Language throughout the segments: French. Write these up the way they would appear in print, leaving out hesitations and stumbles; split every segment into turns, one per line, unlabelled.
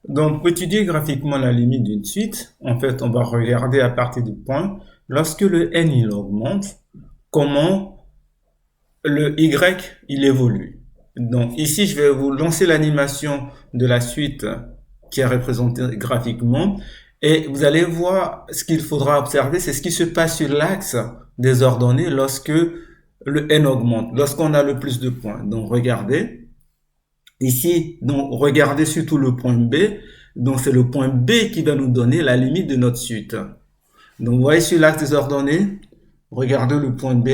Donc, pour étudier graphiquement la limite d'une suite, en fait, on va regarder à partir du point, lorsque le n il augmente, comment le y il évolue. Donc, ici, je vais vous lancer l'animation de la suite qui est représentée graphiquement, et vous allez voir ce qu'il faudra observer, c'est ce qui se passe sur l'axe des ordonnées lorsque le n augmente, lorsqu'on a le plus de points. Donc, regardez. Ici, donc, regardez surtout le point B. Donc, c'est le point B qui va nous donner la limite de notre suite. Donc, vous voyez sur l'axe des ordonnées, regardez le point B.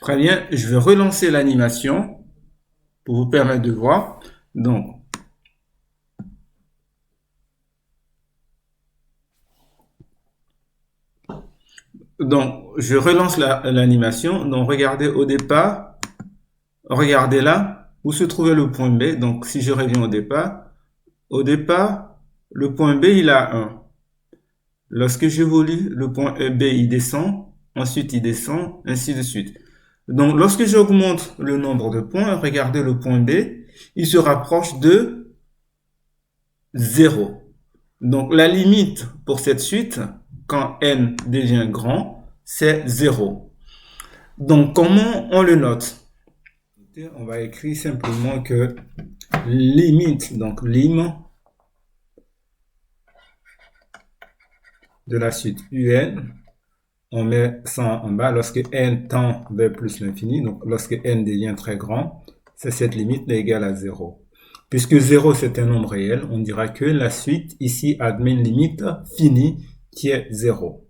Très bien, je vais relancer l'animation pour vous permettre de voir. Donc, je relance l'animation. Donc, regardez au départ, regardez là où se trouvait le point B. Donc, si je reviens au départ, le point B, il a 1. Lorsque j'évolue, le point B, il descend, ensuite il descend, ainsi de suite. Donc, lorsque j'augmente le nombre de points, regardez le point B, il se rapproche de 0. Donc, la limite pour cette suite, quand n devient grand, c'est 0. Donc, comment on le note? On va écrire simplement que limite, donc lim de la suite un, on met ça en bas lorsque n tend vers plus l'infini, donc lorsque n devient très grand, c'est cette limite est égale à 0. Puisque 0 c'est un nombre réel, on dira que la suite ici admet une limite finie qui est 0.